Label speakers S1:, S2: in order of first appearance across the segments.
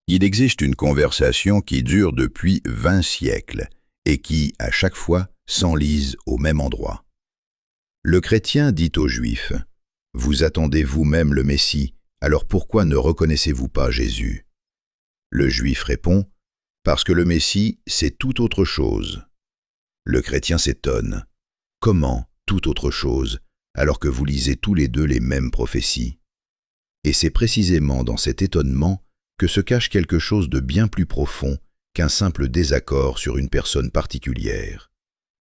S1: Il existe une conversation qui dure depuis 20 siècles et qui, à chaque fois, s'enlise au même endroit. Le chrétien dit aux Juifs, « Vous attendez vous-même le Messie, alors pourquoi ne reconnaissez-vous pas Jésus ?» Le Juif répond, « Parce que le Messie, c'est tout autre chose. » Le chrétien s'étonne, « Comment tout autre chose, alors que vous lisez tous les deux les mêmes prophéties ?» Et c'est précisément dans cet étonnement que se cache quelque chose de bien plus profond qu'un simple désaccord sur une personne particulière.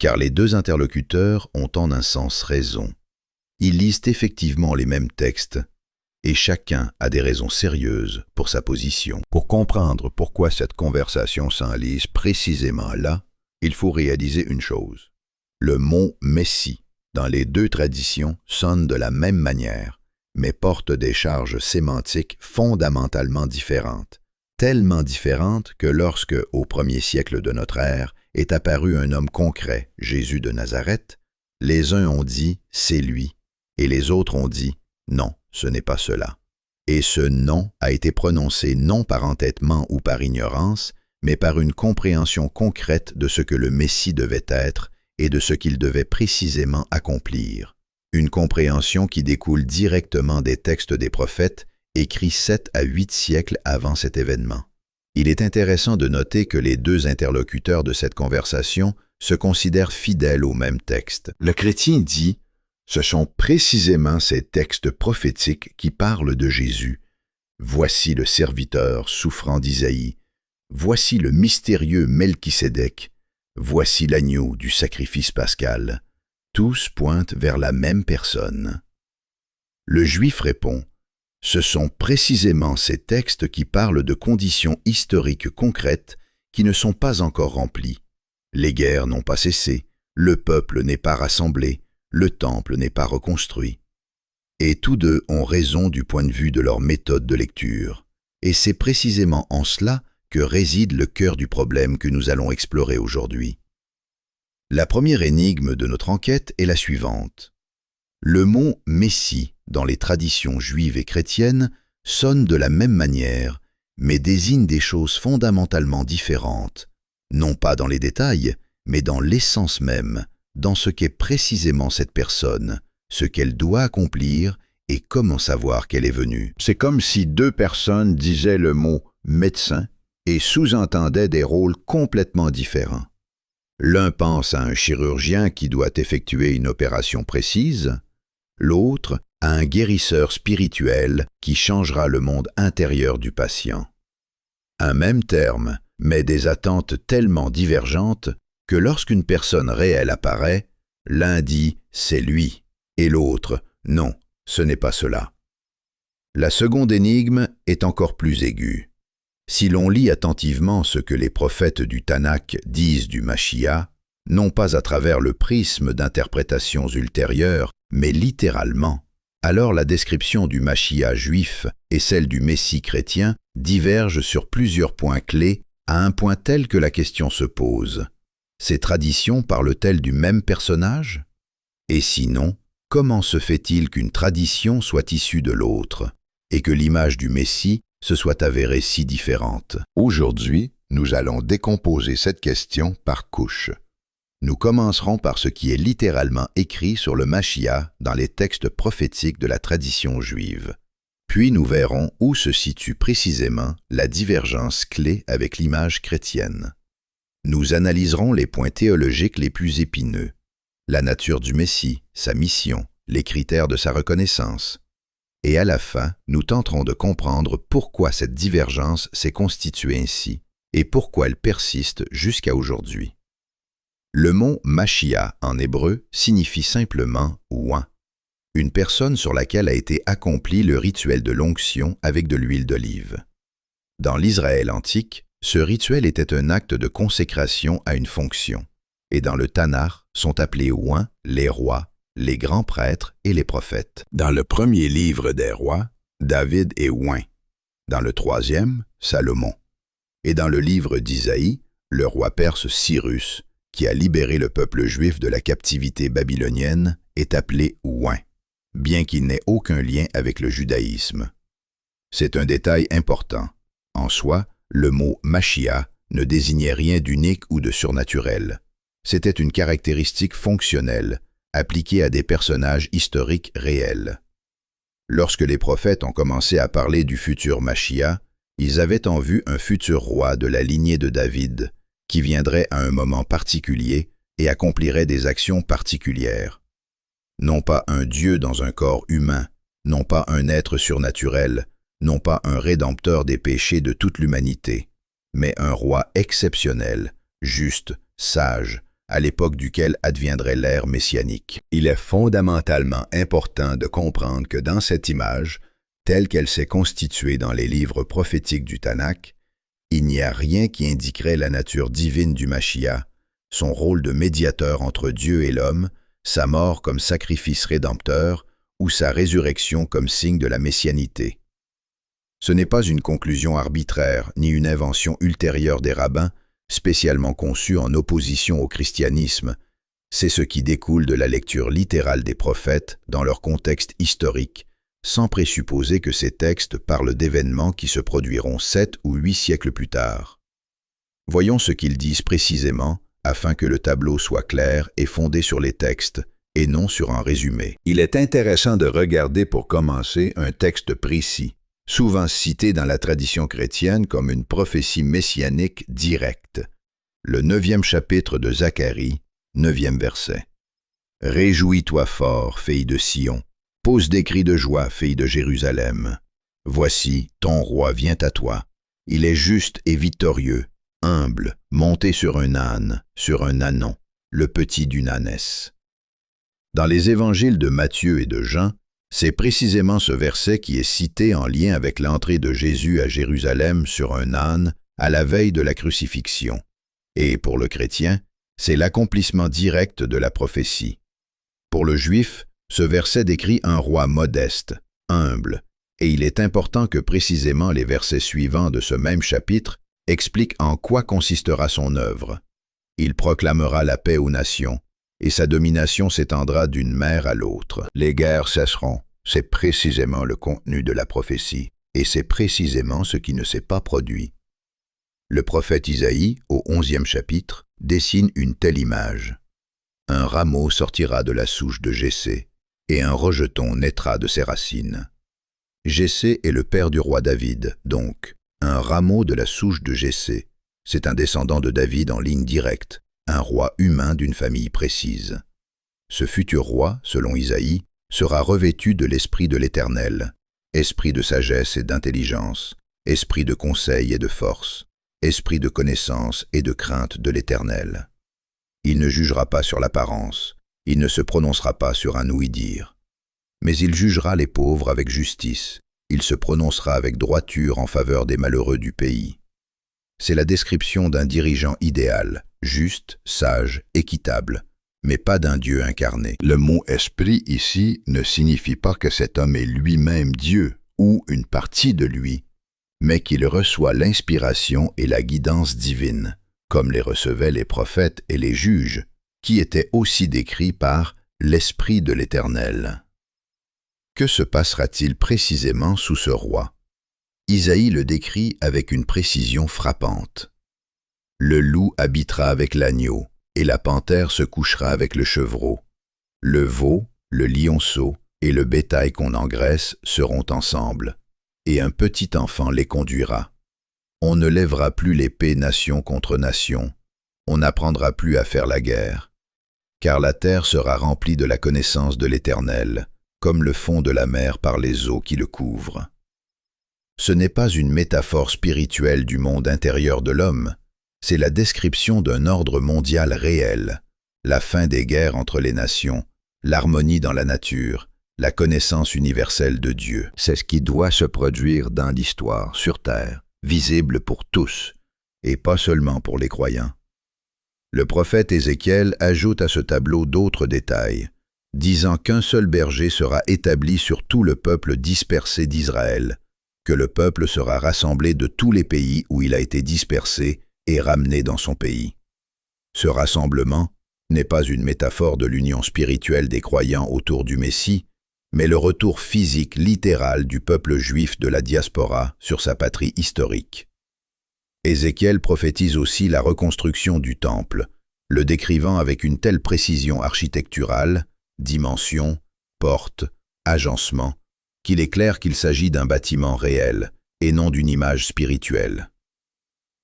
S1: Car les deux interlocuteurs ont en un sens raison. Ils lisent effectivement les mêmes textes, et chacun a des raisons sérieuses pour sa position. Pour comprendre pourquoi cette conversation s'enlise précisément là, il faut réaliser une chose. Le mot « Messie » dans les deux traditions sonne de la même manière, mais porte des charges sémantiques fondamentalement différentes. Tellement différentes que lorsque, au 1er siècle de notre ère, est apparu un homme concret, Jésus de Nazareth, les uns ont dit « c'est lui » et les autres ont dit « non, ce n'est pas cela ». Et ce « non » a été prononcé non par entêtement ou par ignorance, mais par une compréhension concrète de ce que le Messie devait être et de ce qu'il devait précisément accomplir. Une compréhension qui découle directement des textes des prophètes écrits 7 à 8 siècles avant cet événement. Il est intéressant de noter que les deux interlocuteurs de cette conversation se considèrent fidèles au même texte. Le chrétien dit « Ce sont précisément ces textes prophétiques qui parlent de Jésus. Voici le serviteur souffrant d'Isaïe. Voici le mystérieux Melchisédek. Voici l'agneau du sacrifice pascal. Tous pointent vers la même personne. » Le Juif répond « Ce sont précisément ces textes qui parlent de conditions historiques concrètes qui ne sont pas encore remplies. Les guerres n'ont pas cessé, le peuple n'est pas rassemblé, le temple n'est pas reconstruit. » Et tous deux ont raison du point de vue de leur méthode de lecture. Et c'est précisément en cela que réside le cœur du problème que nous allons explorer aujourd'hui. La première énigme de notre enquête est la suivante. Le mot « Messie » dans les traditions juives et chrétiennes sonne de la même manière, mais désigne des choses fondamentalement différentes, non pas dans les détails, mais dans l'essence même, dans ce qu'est précisément cette personne, ce qu'elle doit accomplir et comment savoir qu'elle est venue. C'est comme si deux personnes disaient le mot « médecin » et sous-entendaient des rôles complètement différents. L'un pense à un chirurgien qui doit effectuer une opération précise, l'autre à un guérisseur spirituel qui changera le monde intérieur du patient. Un même terme, mais des attentes tellement divergentes que lorsqu'une personne réelle apparaît, l'un dit « c'est lui » et l'autre « non, ce n'est pas cela ». La seconde énigme est encore plus aiguë. Si l'on lit attentivement ce que les prophètes du Tanakh disent du Mashiach, non pas à travers le prisme d'interprétations ultérieures, mais littéralement, alors la description du Mashiach juif et celle du Messie chrétien divergent sur plusieurs points clés à un point tel que la question se pose. Ces traditions parlent-elles du même personnage? Et sinon, comment se fait-il qu'une tradition soit issue de l'autre et que l'image du Messie se soit avérée si différente? Aujourd'hui, nous allons décomposer cette question par couches. Nous commencerons par ce qui est littéralement écrit sur le Mashiach dans les textes prophétiques de la tradition juive. Puis nous verrons où se situe précisément la divergence clé avec l'image chrétienne. Nous analyserons les points théologiques les plus épineux, la nature du Messie, sa mission, les critères de sa reconnaissance. Et à la fin, nous tenterons de comprendre pourquoi cette divergence s'est constituée ainsi et pourquoi elle persiste jusqu'à aujourd'hui. Le mot « Mashiach » en hébreu signifie simplement « oint », une personne sur laquelle a été accompli le rituel de l'onction avec de l'huile d'olive. Dans l'Israël antique, ce rituel était un acte de consécration à une fonction, et dans le Tanakh sont appelés oints les rois, les grands prêtres et les prophètes. Dans le premier livre des rois, David est oint. Dans le troisième, Salomon. Et dans le livre d'Isaïe, le roi perse Cyrus, qui a libéré le peuple juif de la captivité babylonienne, est appelé oint, bien qu'il n'ait aucun lien avec le judaïsme. C'est un détail important. En soi, Le mot Machia ne désignait rien d'unique ou de surnaturel. C'était une caractéristique fonctionnelle, appliquée à des personnages historiques réels. Lorsque les prophètes ont commencé à parler du futur Machia, ils avaient en vue un futur roi de la lignée de David, qui viendrait à un moment particulier et accomplirait des actions particulières. Non pas un Dieu dans un corps humain, non pas un être surnaturel, non pas un rédempteur des péchés de toute l'humanité, mais un roi exceptionnel, juste, sage, à l'époque duquel adviendrait l'ère messianique. Il est fondamentalement important de comprendre que dans cette image, telle qu'elle s'est constituée dans les livres prophétiques du Tanakh, il n'y a rien qui indiquerait la nature divine du Machia, son rôle de médiateur entre Dieu et l'homme, sa mort comme sacrifice rédempteur ou sa résurrection comme signe de la messianité. Ce n'est pas une conclusion arbitraire ni une invention ultérieure des rabbins, spécialement conçue en opposition au christianisme, c'est ce qui découle de la lecture littérale des prophètes dans leur contexte historique, sans présupposer que ces textes parlent d'événements qui se produiront 7 ou 8 siècles plus tard. Voyons ce qu'ils disent précisément, afin que le tableau soit clair et fondé sur les textes, et non sur un résumé. Il est intéressant de regarder pour commencer un texte précis, souvent cité dans la tradition chrétienne comme une prophétie messianique directe. Le 9e chapitre de Zacharie, 9e verset. « Réjouis-toi fort, fille de Sion, pousse des cris de joie, fille de Jérusalem. Voici, ton roi vient à toi. Il est juste et victorieux, humble, monté sur un âne, sur un ânon, le petit d'une ânesse. » Dans les évangiles de Matthieu et de Jean, c'est précisément ce verset qui est cité en lien avec l'entrée de Jésus à Jérusalem sur un âne à la veille de la crucifixion. Et pour le chrétien, c'est l'accomplissement direct de la prophétie. Pour le juif, ce verset décrit un roi modeste, humble, et il est important que précisément les versets suivants de ce même chapitre expliquent en quoi consistera son œuvre. Il proclamera la paix aux nations, et sa domination s'étendra d'une mer à l'autre. Les guerres cesseront, c'est précisément le contenu de la prophétie, et c'est précisément ce qui ne s'est pas produit. Le prophète Isaïe, au 11e chapitre, dessine une telle image. Un rameau sortira de la souche de Jessé, et un rejeton naîtra de ses racines. Jessé est le père du roi David, donc, un rameau de la souche de Jessé. C'est un descendant de David en ligne directe, un roi humain d'une famille précise. Ce futur roi, selon Isaïe, sera revêtu de l'esprit de l'Éternel, esprit de sagesse et d'intelligence, esprit de conseil et de force, esprit de connaissance et de crainte de l'Éternel. Il ne jugera pas sur l'apparence, il ne se prononcera pas sur un ouï-dire. Mais il jugera les pauvres avec justice, il se prononcera avec droiture en faveur des malheureux du pays. C'est la description d'un dirigeant idéal, juste, sage, équitable, mais pas d'un Dieu incarné. Le mot « esprit » ici ne signifie pas que cet homme est lui-même Dieu ou une partie de lui, mais qu'il reçoit l'inspiration et la guidance divine, comme les recevaient les prophètes et les juges, qui étaient aussi décrits par l'Esprit de l'Éternel. Que se passera-t-il précisément sous ce roi? Isaïe le décrit avec une précision frappante. Le loup habitera avec l'agneau, et la panthère se couchera avec le chevreau. Le veau, le lionceau et le bétail qu'on engraisse seront ensemble, et un petit enfant les conduira. On ne lèvera plus l'épée nation contre nation, on n'apprendra plus à faire la guerre, car la terre sera remplie de la connaissance de l'Éternel, comme le fond de la mer par les eaux qui le couvrent. Ce n'est pas une métaphore spirituelle du monde intérieur de l'homme, c'est la description d'un ordre mondial réel, la fin des guerres entre les nations, l'harmonie dans la nature, la connaissance universelle de Dieu. C'est ce qui doit se produire dans l'histoire, sur terre, visible pour tous, et pas seulement pour les croyants. Le prophète Ézéchiel ajoute à ce tableau d'autres détails, disant qu'un seul berger sera établi sur tout le peuple dispersé d'Israël, que le peuple sera rassemblé de tous les pays où il a été dispersé et ramené dans son pays. Ce rassemblement n'est pas une métaphore de l'union spirituelle des croyants autour du Messie, mais le retour physique littéral du peuple juif de la diaspora sur sa patrie historique. Ézéchiel prophétise aussi la reconstruction du temple, le décrivant avec une telle précision architecturale, dimensions, portes, agencements, qu'il est clair qu'il s'agit d'un bâtiment réel et non d'une image spirituelle.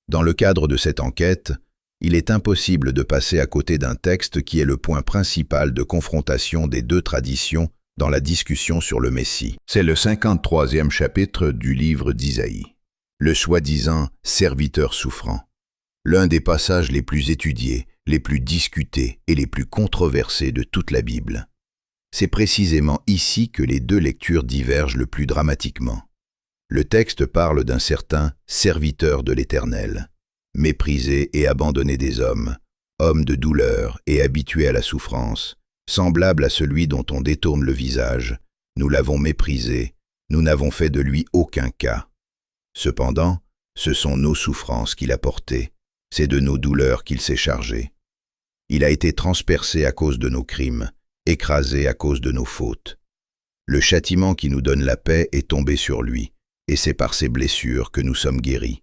S1: Dans le cadre de cette enquête, il est impossible de passer à côté d'un texte qui est le point principal de confrontation des deux traditions dans la discussion sur le Messie. C'est le 53e chapitre du livre d'Isaïe, le soi-disant « serviteur souffrant », l'un des passages les plus étudiés, les plus discutés et les plus controversés de toute la Bible. C'est précisément ici que les deux lectures divergent le plus dramatiquement. Le texte parle d'un certain « serviteur de l'Éternel », méprisé et abandonné des hommes, homme de douleur et habitué à la souffrance, semblable à celui dont on détourne le visage. Nous l'avons méprisé, nous n'avons fait de lui aucun cas. Cependant, ce sont nos souffrances qu'il a portées, c'est de nos douleurs qu'il s'est chargé. Il a été transpercé à cause de nos crimes, écrasé à cause de nos fautes. Le châtiment qui nous donne la paix est tombé sur lui, et c'est par ses blessures que nous sommes guéris.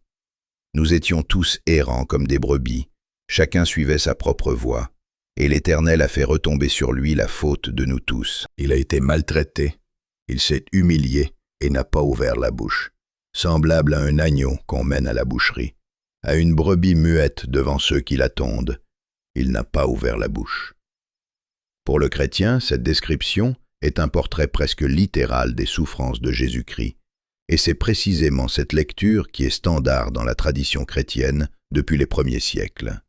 S1: Nous étions tous errants comme des brebis, chacun suivait sa propre voie, et l'Éternel a fait retomber sur lui la faute de nous tous. Il a été maltraité, il s'est humilié et n'a pas ouvert la bouche, semblable à un agneau qu'on mène à la boucherie, à une brebis muette devant ceux qui la tondent. Il n'a pas ouvert la bouche. Pour le chrétien, cette description est un portrait presque littéral des souffrances de Jésus-Christ, et c'est précisément cette lecture qui est standard dans la tradition chrétienne depuis les premiers siècles.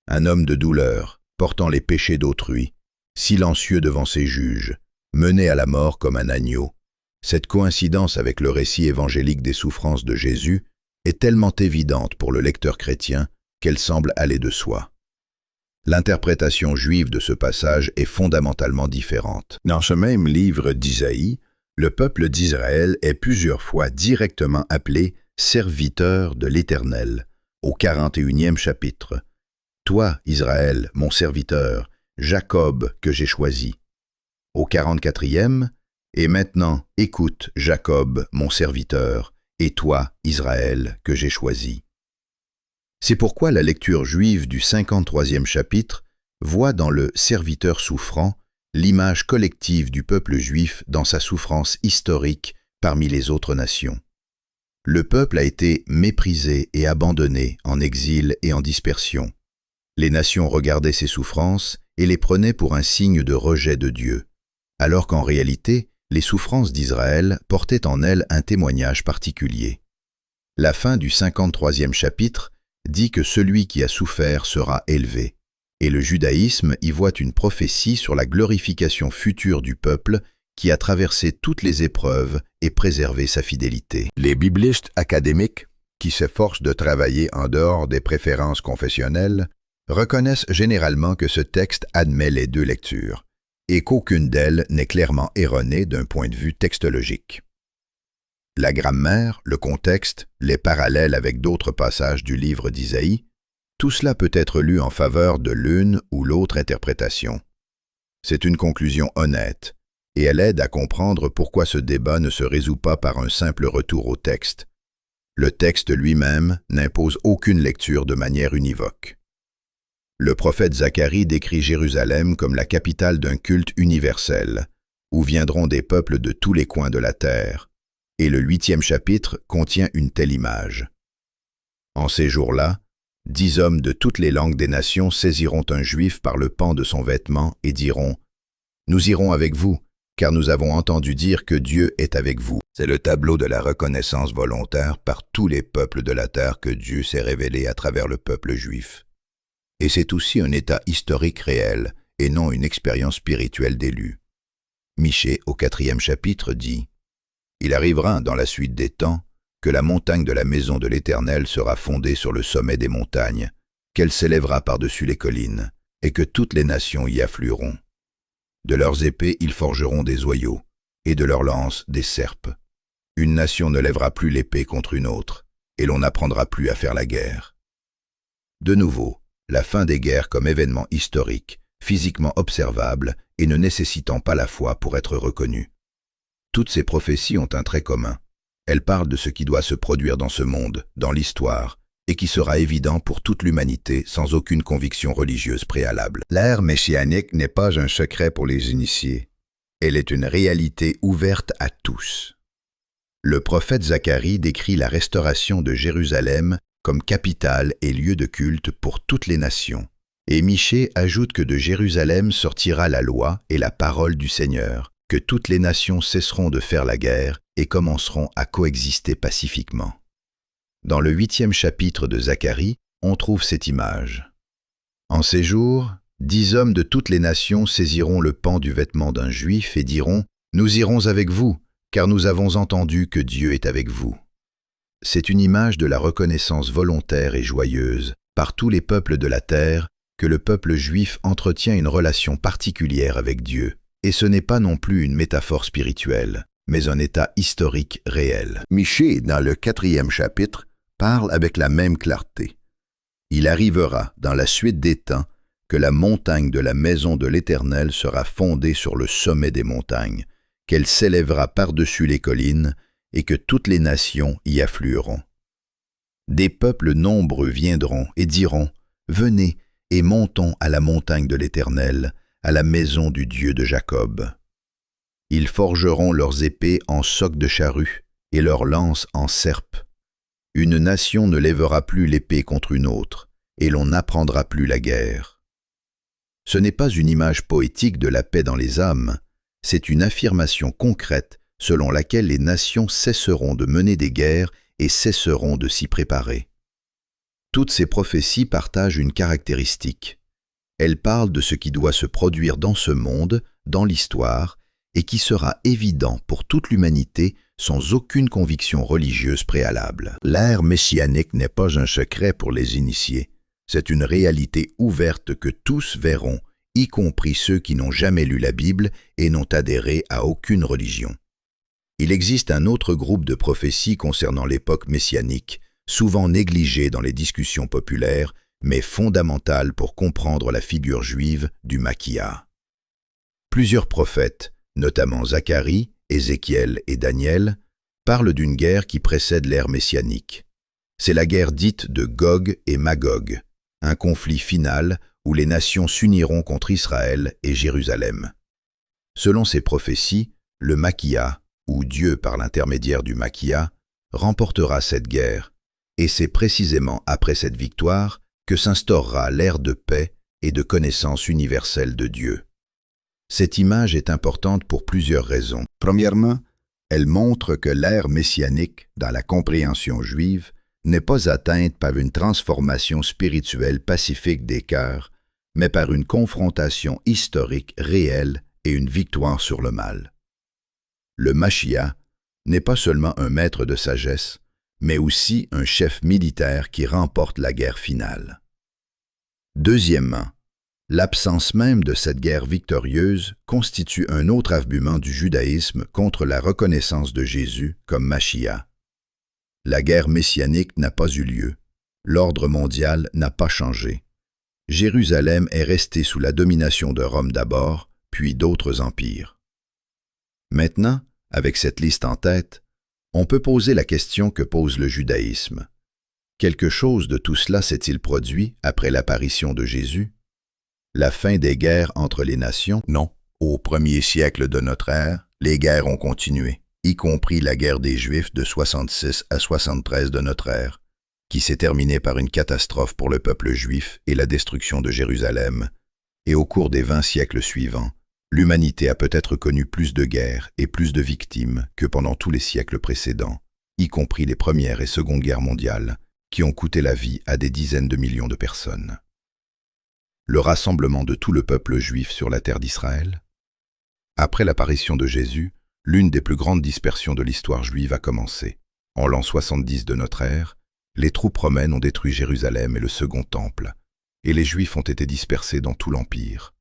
S1: Un homme de douleur, portant les péchés d'autrui, silencieux devant ses juges, mené à la mort comme un agneau. Cette coïncidence avec le récit évangélique des souffrances de Jésus est tellement évidente pour le lecteur chrétien qu'elle semble aller de soi. L'interprétation juive de ce passage est fondamentalement différente. Dans ce même livre d'Isaïe, le peuple d'Israël est plusieurs fois directement appelé « serviteur de l'Éternel » au 41e chapitre. « Toi, Israël, mon serviteur, Jacob que j'ai choisi » au 44e, « Et maintenant, écoute, Jacob, mon serviteur, et toi, Israël, que j'ai choisi. » C'est pourquoi la lecture juive du 53e chapitre voit dans le serviteur souffrant l'image collective du peuple juif dans sa souffrance historique parmi les autres nations. Le peuple a été méprisé et abandonné en exil et en dispersion. Les nations regardaient ces souffrances et les prenaient pour un signe de rejet de Dieu, alors qu'en réalité, les souffrances d'Israël portaient en elles un témoignage particulier. La fin du 53e chapitre dit que celui qui a souffert sera élevé, et le judaïsme y voit une prophétie sur la glorification future du peuple qui a traversé toutes les épreuves et préservé sa fidélité. Les biblistes académiques, qui s'efforcent de travailler en dehors des préférences confessionnelles, reconnaissent généralement que ce texte admet les deux lectures, et qu'aucune d'elles n'est clairement erronée d'un point de vue textologique. La grammaire, le contexte, les parallèles avec d'autres passages du livre d'Isaïe, tout cela peut être lu en faveur de l'une ou l'autre interprétation. C'est une conclusion honnête, et elle aide à comprendre pourquoi ce débat ne se résout pas par un simple retour au texte. Le texte lui-même n'impose aucune lecture de manière univoque. Le prophète Zacharie décrit Jérusalem comme la capitale d'un culte universel, où viendront des peuples de tous les coins de la terre, et le 8e chapitre contient une telle image. En ces jours-là, 10 hommes de toutes les langues des nations saisiront un juif par le pan de son vêtement et diront « Nous irons avec vous, car nous avons entendu dire que Dieu est avec vous. » C'est le tableau de la reconnaissance volontaire par tous les peuples de la terre que Dieu s'est révélé à travers le peuple juif. Et c'est aussi un état historique réel et non une expérience spirituelle d'élu. Michée, au 4e chapitre, dit « Il arrivera dans la suite des temps que la montagne de la maison de l'Éternel sera fondée sur le sommet des montagnes, qu'elle s'élèvera par-dessus les collines, et que toutes les nations y afflueront. De leurs épées ils forgeront des oyaux, et de leurs lances des serpes. Une nation ne lèvera plus l'épée contre une autre, et l'on n'apprendra plus à faire la guerre. » De nouveau, la fin des guerres comme événement historique, physiquement observable et ne nécessitant pas la foi pour être reconnue. Toutes ces prophéties ont un trait commun. Elles parlent de ce qui doit se produire dans ce monde, dans l'histoire, et qui sera évident pour toute l'humanité sans aucune conviction religieuse préalable. L'ère messianique n'est pas un secret pour les initiés. Elle est une réalité ouverte à tous. Le prophète Zacharie décrit la restauration de Jérusalem comme capitale et lieu de culte pour toutes les nations. Et Michée ajoute que de Jérusalem sortira la loi et la parole du Seigneur, que toutes les nations cesseront de faire la guerre et commenceront à coexister pacifiquement. Dans le 8e chapitre de Zacharie, on trouve cette image. En ces jours, 10 hommes de toutes les nations saisiront le pan du vêtement d'un juif et diront « Nous irons avec vous, car nous avons entendu que Dieu est avec vous. » C'est une image de la reconnaissance volontaire et joyeuse par tous les peuples de la terre que le peuple juif entretient une relation particulière avec Dieu, et ce n'est pas non plus une métaphore spirituelle, mais un état historique réel. Michée, dans le 4e chapitre, parle avec la même clarté. Il arrivera, dans la suite des temps, que la montagne de la maison de l'Éternel sera fondée sur le sommet des montagnes, qu'elle s'élèvera par-dessus les collines, et que toutes les nations y afflueront. Des peuples nombreux viendront et diront « Venez et montons à la montagne de l'Éternel, à la maison du Dieu de Jacob. » Ils forgeront leurs épées en socs de charrue et leurs lances en serpes. Une nation ne lèvera plus l'épée contre une autre, et l'on n'apprendra plus la guerre. Ce n'est pas une image poétique de la paix dans les âmes, c'est une affirmation concrète selon laquelle les nations cesseront de mener des guerres et cesseront de s'y préparer. Toutes ces prophéties partagent une caractéristique. Elles parlent de ce qui doit se produire dans ce monde, dans l'histoire, et qui sera évident pour toute l'humanité sans aucune conviction religieuse préalable. L'ère messianique n'est pas un secret pour les initiés. C'est une réalité ouverte que tous verront, y compris ceux qui n'ont jamais lu la Bible et n'ont adhéré à aucune religion. Il existe un autre groupe de prophéties concernant l'époque messianique, souvent négligé dans les discussions populaires, mais fondamentales pour comprendre la figure juive du Maquia. Plusieurs prophètes, notamment Zacharie, Ézéchiel et Daniel, parlent d'une guerre qui précède l'ère messianique. C'est la guerre dite de Gog et Magog, un conflit final où les nations s'uniront contre Israël et Jérusalem. Selon ces prophéties, le Maquia, ou Dieu par l'intermédiaire du Maquia, remportera cette guerre, et c'est précisément après cette victoire que s'instaurera l'ère de paix et de connaissance universelle de Dieu. Cette image est importante pour plusieurs raisons. Premièrement, elle montre que l'ère messianique, dans la compréhension juive, n'est pas atteinte par une transformation spirituelle pacifique des cœurs, mais par une confrontation historique réelle et une victoire sur le mal. Le Mashiach n'est pas seulement un maître de sagesse, mais aussi un chef militaire qui remporte la guerre finale. Deuxièmement, l'absence même de cette guerre victorieuse constitue un autre argument du judaïsme contre la reconnaissance de Jésus comme Mashiach. La guerre messianique n'a pas eu lieu, l'ordre mondial n'a pas changé. Jérusalem est restée sous la domination de Rome d'abord, puis d'autres empires. Maintenant, avec cette liste en tête, on peut poser la question que pose le judaïsme. Quelque chose de tout cela s'est-il produit après l'apparition de Jésus? La fin des guerres entre les nations? Non. Au 1er siècle de notre ère, les guerres ont continué, y compris la guerre des Juifs de 66 à 73 de notre ère, qui s'est terminée par une catastrophe pour le peuple juif et la destruction de Jérusalem. Et au cours des 20 siècles suivants, l'humanité a peut-être connu plus de guerres et plus de victimes que pendant tous les siècles précédents, y compris les Premières et Secondes Guerres mondiales, qui ont coûté la vie à des dizaines de millions de personnes. Le rassemblement de tout le peuple juif sur la terre d'Israël. Après l'apparition de Jésus, l'une des plus grandes dispersions de l'histoire juive a commencé. En l'an 70 de notre ère, les troupes romaines ont détruit Jérusalem et le second temple, et les Juifs ont été dispersés dans tout l'Empire.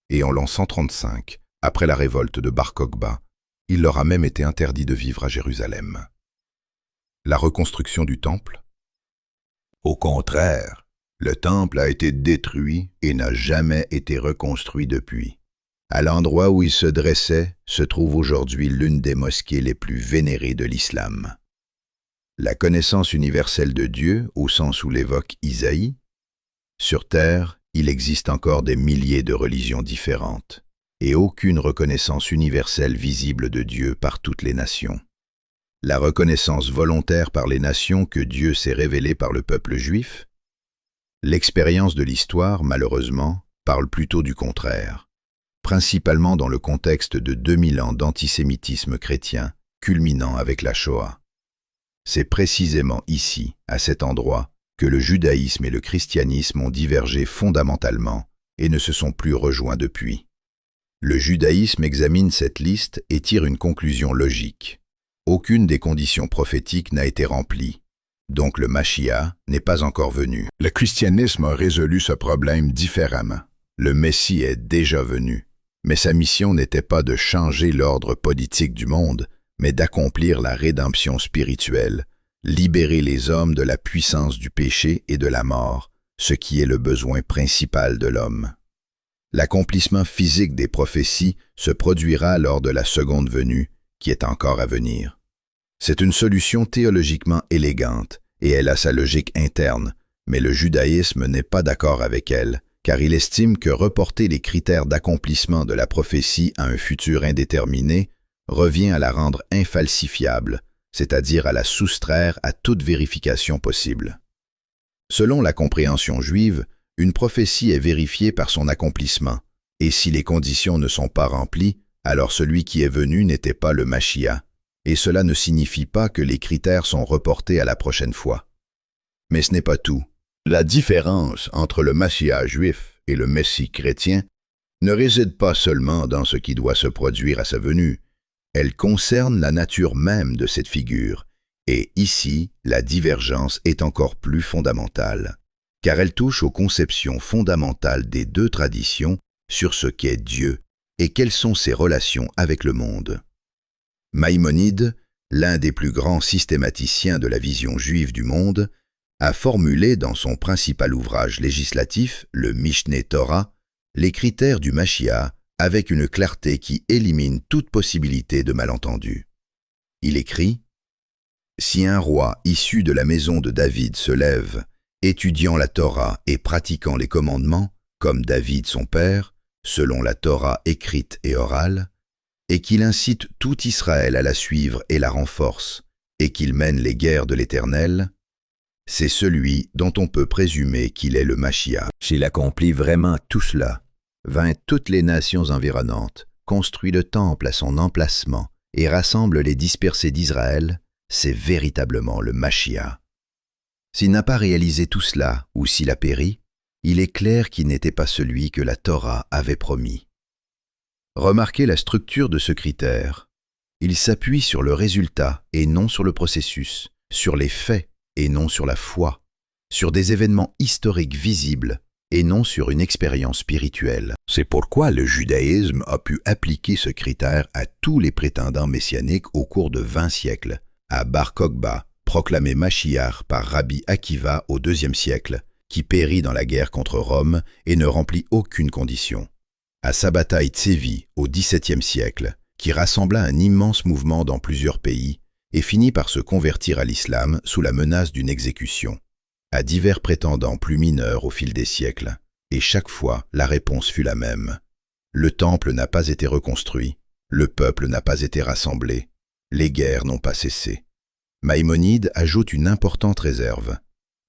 S1: Et en l'an 135, après la révolte de Bar Kokhba, il leur a même été interdit de vivre à Jérusalem. La reconstruction du temple? Au contraire, le temple a été détruit et n'a jamais été reconstruit depuis. À l'endroit où il se dressait se trouve aujourd'hui l'une des mosquées les plus vénérées de l'islam. La connaissance universelle de Dieu, au sens où l'évoque Isaïe. Sur terre, il existe encore des milliers de religions différentes, et aucune reconnaissance universelle visible de Dieu par toutes les nations. La reconnaissance volontaire par les nations que Dieu s'est révélé par le peuple juif? L'expérience de l'histoire, malheureusement, parle plutôt du contraire, principalement dans le contexte de 2000 ans d'antisémitisme chrétien, culminant avec la Shoah. C'est précisément ici, à cet endroit, que le judaïsme et le christianisme ont divergé fondamentalement et ne se sont plus rejoints depuis. Le judaïsme examine cette liste et tire une conclusion logique. Aucune des conditions prophétiques n'a été remplie, donc le Mashiach n'est pas encore venu. Le christianisme a résolu ce problème différemment. Le Messie est déjà venu, mais sa mission n'était pas de changer l'ordre politique du monde, mais d'accomplir la rédemption spirituelle, libérer les hommes de la puissance du péché et de la mort, ce qui est le besoin principal de l'homme. L'accomplissement physique des prophéties se produira lors de la seconde venue, qui est encore à venir. C'est une solution théologiquement élégante, et elle a sa logique interne, mais le judaïsme n'est pas d'accord avec elle, car il estime que reporter les critères d'accomplissement de la prophétie à un futur indéterminé revient à la rendre infalsifiable, c'est-à-dire à la soustraire à toute vérification possible. Selon la compréhension juive, une prophétie est vérifiée par son accomplissement, et si les conditions ne sont pas remplies, alors celui qui est venu n'était pas le Mashiach, et cela ne signifie pas que les critères sont reportés à la prochaine fois. Mais ce n'est pas tout. La différence entre le Mashiach juif et le Messie chrétien ne réside pas seulement dans ce qui doit se produire à sa venue, elle concerne la nature même de cette figure, et ici, la divergence est encore plus fondamentale, car elle touche aux conceptions fondamentales des deux traditions sur ce qu'est Dieu et quelles sont ses relations avec le monde. Maïmonide, l'un des plus grands systématiciens de la vision juive du monde, a formulé dans son principal ouvrage législatif, le Mishneh Torah, les critères du Mashiach avec une clarté qui élimine toute possibilité de malentendu. Il écrit « Si un roi issu de la maison de David se lève, étudiant la Torah et pratiquant les commandements, comme David son père, selon la Torah écrite et orale, et qu'il incite tout Israël à la suivre et la renforce, et qu'il mène les guerres de l'Éternel, c'est celui dont on peut présumer qu'il est le Mashiach. S'il accomplit vraiment tout cela, vint toutes les nations environnantes, construit le temple à son emplacement et rassemble les dispersés d'Israël, c'est véritablement le Mashiach. S'il n'a pas réalisé tout cela ou s'il a péri, il est clair qu'il n'était pas celui que la Torah avait promis. Remarquez la structure de ce critère. Il s'appuie sur le résultat et non sur le processus, sur les faits et non sur la foi, sur des événements historiques visibles et non sur une expérience spirituelle. C'est pourquoi le judaïsme a pu appliquer ce critère à tous les prétendants messianiques au cours de 20 siècles, à Bar Kokhba, proclamé Mashiach par Rabbi Akiva au IIe siècle, qui périt dans la guerre contre Rome et ne remplit aucune condition, à Sabbatai Tzévi au XVIIe siècle, qui rassembla un immense mouvement dans plusieurs pays et finit par se convertir à l'islam sous la menace d'une exécution, à divers prétendants plus mineurs au fil des siècles, et chaque fois la réponse fut la même. Le temple n'a pas été reconstruit, le peuple n'a pas été rassemblé, les guerres n'ont pas cessé. Maïmonide ajoute une importante réserve.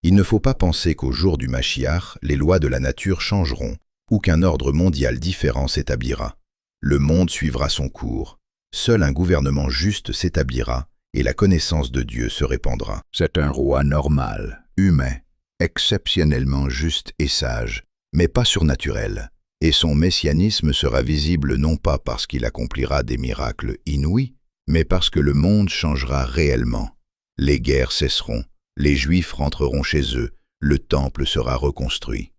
S1: Il ne faut pas penser qu'au jour du Mashiach, les lois de la nature changeront ou qu'un ordre mondial différent s'établira. Le monde suivra son cours. Seul un gouvernement juste s'établira et la connaissance de Dieu se répandra. C'est un roi normal, humain, exceptionnellement juste et sage, mais pas surnaturel. Et son messianisme sera visible non pas parce qu'il accomplira des miracles inouïs, mais parce que le monde changera réellement. Les guerres cesseront, les Juifs rentreront chez eux, le temple sera reconstruit.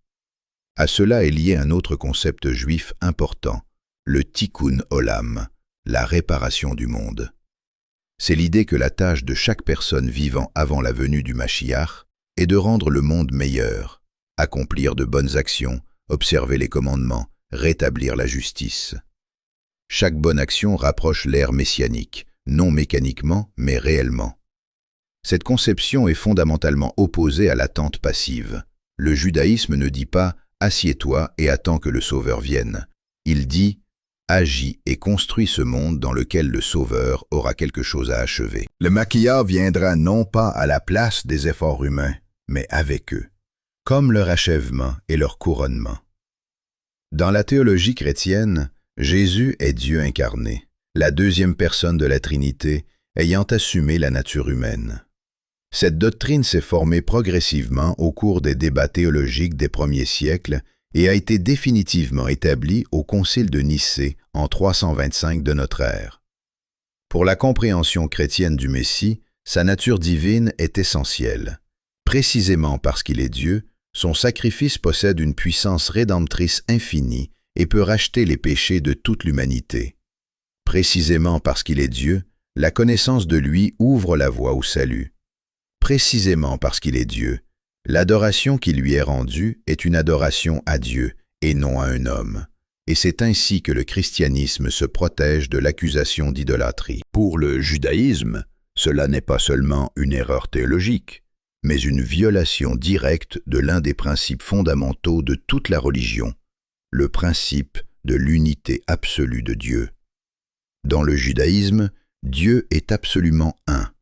S1: À cela est lié un autre concept juif important, le Tikkun Olam, la réparation du monde. C'est l'idée que la tâche de chaque personne vivant avant la venue du Mashiach est de rendre le monde meilleur, accomplir de bonnes actions, observer les commandements, rétablir la justice. Chaque bonne action rapproche l'ère messianique, non mécaniquement, mais réellement. Cette conception est fondamentalement opposée à l'attente passive. Le judaïsme ne dit pas « assieds-toi et attends que le Sauveur vienne ». Il dit « agis et construis ce monde dans lequel le Sauveur aura quelque chose à achever ». Le Machiar viendra non pas à la place des efforts humains, mais avec eux, comme leur achèvement et leur couronnement. Dans la théologie chrétienne, Jésus est Dieu incarné, la deuxième personne de la Trinité ayant assumé la nature humaine. Cette doctrine s'est formée progressivement au cours des débats théologiques des premiers siècles et a été définitivement établie au Concile de Nicée en 325 de notre ère. Pour la compréhension chrétienne du Messie, sa nature divine est essentielle. Précisément parce qu'il est Dieu, son sacrifice possède une puissance rédemptrice infinie et peut racheter les péchés de toute l'humanité. Précisément parce qu'il est Dieu, la connaissance de lui ouvre la voie au salut. Précisément parce qu'il est Dieu, l'adoration qui lui est rendue est une adoration à Dieu et non à un homme. Et c'est ainsi que le christianisme se protège de l'accusation d'idolâtrie. Pour le judaïsme, cela n'est pas seulement une erreur théologique, mais une violation directe de l'un des principes fondamentaux de toute la religion, le principe de l'unité absolue de Dieu. Dans le judaïsme, Dieu est absolument un,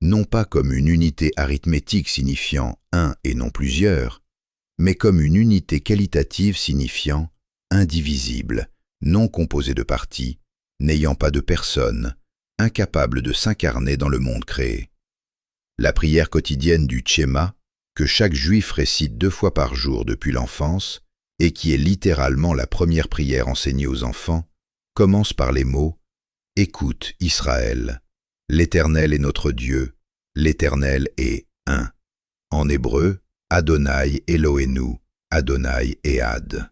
S1: non pas comme une unité arithmétique signifiant un et non plusieurs, mais comme une unité qualitative signifiant indivisible, non composée de parties, n'ayant pas de personne, incapable de s'incarner dans le monde créé. La prière quotidienne du Tshema, que chaque juif récite 2 fois par jour depuis l'enfance, et qui est littéralement la première prière enseignée aux enfants, commence par les mots « Écoute, Israël, l'Éternel est notre Dieu, l'Éternel est un ». En hébreu, Adonai Eloheinu, Adonai Ehad.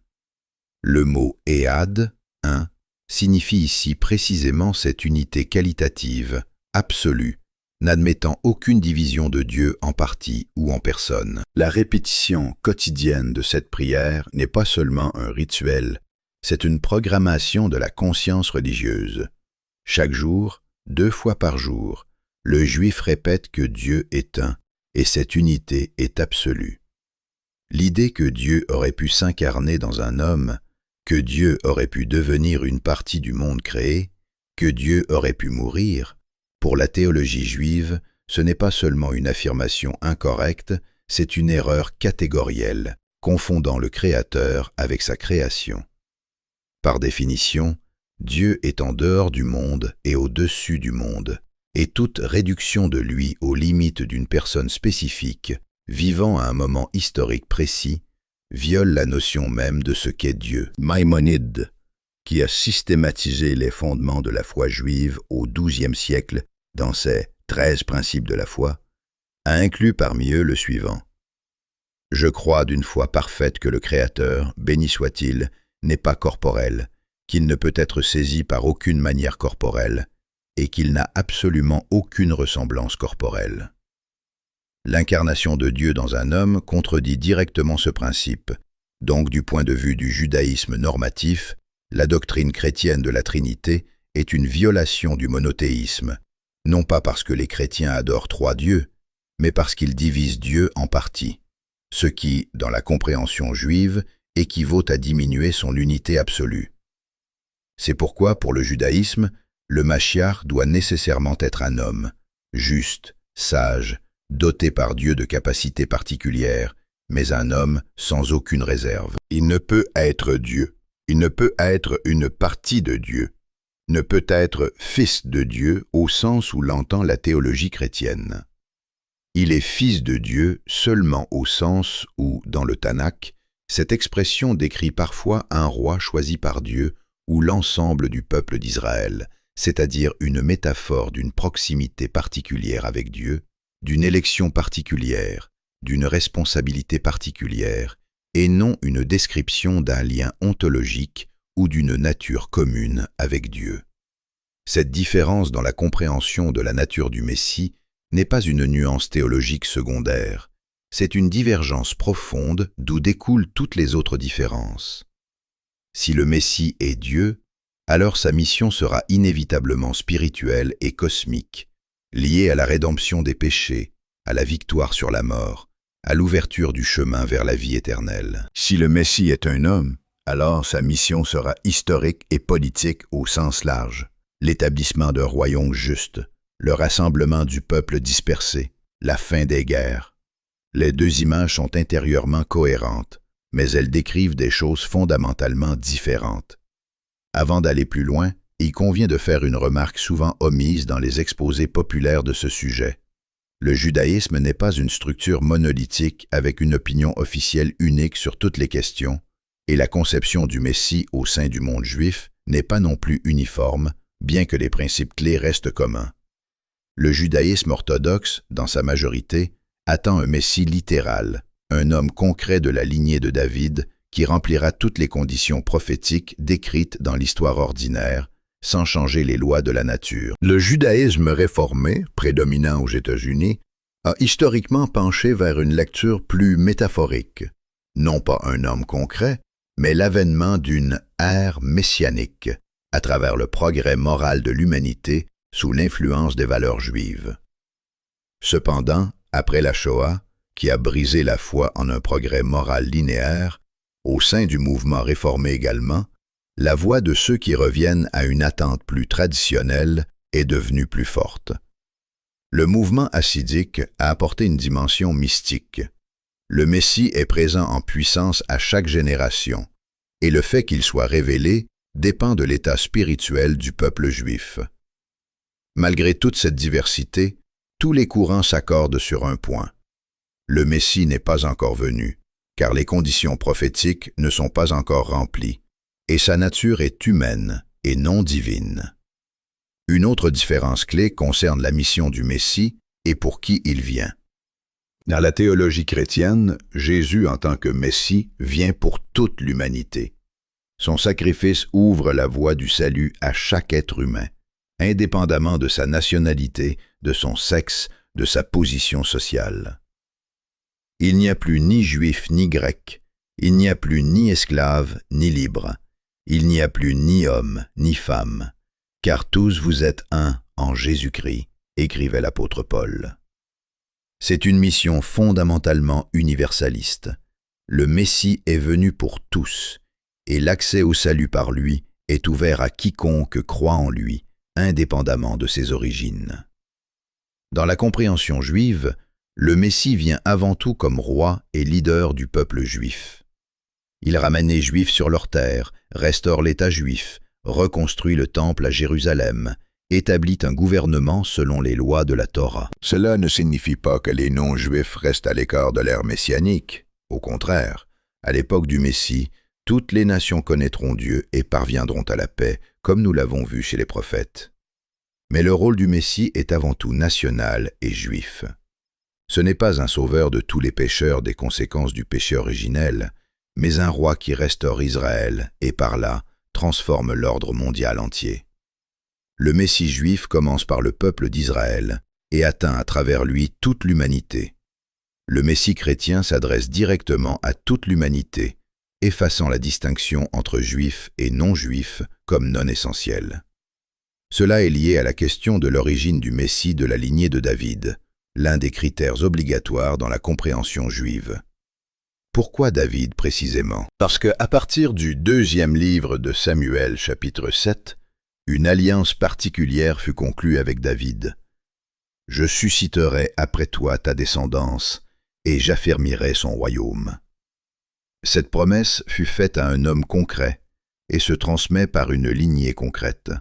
S1: Le mot Ehad, un, signifie ici précisément cette unité qualitative, absolue, n'admettant aucune division de Dieu en partie ou en personne. La répétition quotidienne de cette prière n'est pas seulement un rituel, c'est une programmation de la conscience religieuse. Chaque jour, 2 fois par jour, le juif répète que Dieu est un, et cette unité est absolue. L'idée que Dieu aurait pu s'incarner dans un homme, que Dieu aurait pu devenir une partie du monde créé, que Dieu aurait pu mourir, pour la théologie juive, ce n'est pas seulement une affirmation incorrecte, c'est une erreur catégorielle, confondant le Créateur avec sa création. Par définition, Dieu est en dehors du monde et au-dessus du monde, et toute réduction de lui aux limites d'une personne spécifique, vivant à un moment historique précis, viole la notion même de ce qu'est Dieu. Maïmonide, qui a systématisé les fondements de la foi juive au XIIe siècle dans ses 13 principes de la foi, a inclus parmi eux le suivant. « Je crois d'une foi parfaite que le Créateur, béni soit-il, n'est pas corporel, qu'il ne peut être saisi par aucune manière corporelle, et qu'il n'a absolument aucune ressemblance corporelle. » L'incarnation de Dieu dans un homme contredit directement ce principe, donc du point de vue du judaïsme normatif, la doctrine chrétienne de la Trinité est une violation du monothéisme, non pas parce que les chrétiens adorent 3 dieux, mais parce qu'ils divisent Dieu en parties, ce qui, dans la compréhension juive, équivaut à diminuer son unité absolue. C'est pourquoi, pour le judaïsme, le Machiar doit nécessairement être un homme, juste, sage, doté par Dieu de capacités particulières, mais un homme sans aucune réserve. Il ne peut être Dieu, il ne peut être une partie de Dieu, ne peut être fils de Dieu au sens où l'entend la théologie chrétienne. Il est fils de Dieu seulement au sens où, dans le Tanakh, cette expression décrit parfois un roi choisi par Dieu ou l'ensemble du peuple d'Israël, c'est-à-dire une métaphore d'une proximité particulière avec Dieu, d'une élection particulière, d'une responsabilité particulière, et non une description d'un lien ontologique ou d'une nature commune avec Dieu. Cette différence dans la compréhension de la nature du Messie n'est pas une nuance théologique secondaire, c'est une divergence profonde d'où découlent toutes les autres différences. Si le Messie est Dieu, alors sa mission sera inévitablement spirituelle et cosmique, liées à la rédemption des péchés, à la victoire sur la mort, à l'ouverture du chemin vers la vie éternelle.
S2: Si le Messie est un homme, alors sa mission sera historique et politique au sens large. L'établissement d'un royaume juste, le rassemblement du peuple dispersé, la fin des guerres. Les deux images sont intérieurement cohérentes, mais elles décrivent des choses fondamentalement différentes. Avant d'aller plus loin, il convient de faire une remarque souvent omise dans les exposés populaires de ce sujet. Le judaïsme n'est pas une structure monolithique avec une opinion officielle unique sur toutes les questions, et la conception du Messie au sein du monde juif n'est pas non plus uniforme, bien que les principes clés restent communs. Le judaïsme orthodoxe, dans sa majorité, attend un Messie littéral, un homme concret de la lignée de David qui remplira toutes les conditions prophétiques décrites dans l'histoire ordinaire, sans changer les lois de la nature. Le judaïsme réformé, prédominant aux États-Unis, a historiquement penché vers une lecture plus métaphorique, non pas un homme concret, mais l'avènement d'une ère messianique, à travers le progrès moral de l'humanité sous l'influence des valeurs juives. Cependant, après la Shoah, qui a brisé la foi en un progrès moral linéaire, au sein du mouvement réformé également, la voix de ceux qui reviennent à une attente plus traditionnelle est devenue plus forte. Le mouvement hassidique a apporté une dimension mystique. Le Messie est présent en puissance à chaque génération, et le fait qu'il soit révélé dépend de l'état spirituel du peuple juif. Malgré toute cette diversité, tous les courants s'accordent sur un point. Le Messie n'est pas encore venu, car les conditions prophétiques ne sont pas encore remplies, et sa nature est humaine et non divine. Une autre différence clé concerne la mission du Messie et pour qui il vient. Dans la théologie chrétienne, Jésus en tant que Messie vient pour toute l'humanité. Son sacrifice ouvre la voie du salut à chaque être humain, indépendamment de sa nationalité, de son sexe, de sa position sociale. Il n'y a plus ni juif ni grec, il n'y a plus ni esclave ni libre, il n'y a plus ni homme ni femme, car tous vous êtes un en Jésus-Christ, écrivait l'apôtre Paul. C'est une mission fondamentalement universaliste. Le Messie est venu pour tous, et l'accès au salut par lui est ouvert à quiconque croit en lui, indépendamment de ses origines. Dans la compréhension juive, le Messie vient avant tout comme roi et leader du peuple juif. Il ramène les Juifs sur leur terre, restaure l'État juif, reconstruit le temple à Jérusalem, établit un gouvernement selon les lois de la Torah. Cela ne signifie pas que les non-juifs restent à l'écart de l'ère messianique. Au contraire, à l'époque du Messie, toutes les nations connaîtront Dieu et parviendront à la paix, comme nous l'avons vu chez les prophètes. Mais le rôle du Messie est avant tout national et juif. Ce n'est pas un sauveur de tous les pécheurs des conséquences du péché originel, mais un roi qui restaure Israël et par là transforme l'ordre mondial entier. Le Messie juif commence par le peuple d'Israël et atteint à travers lui toute l'humanité. Le Messie chrétien s'adresse directement à toute l'humanité, effaçant la distinction entre juifs et non-juifs comme non essentielle. Cela est lié à la question de l'origine du Messie de la lignée de David, l'un des critères obligatoires dans la compréhension juive. Pourquoi David précisément? Parce qu'à partir du 2e livre de Samuel, chapitre 7, une alliance particulière fut conclue avec David. « Je susciterai après toi ta descendance, et j'affermirai son royaume. » Cette promesse fut faite à un homme concret et se transmet par une lignée concrète.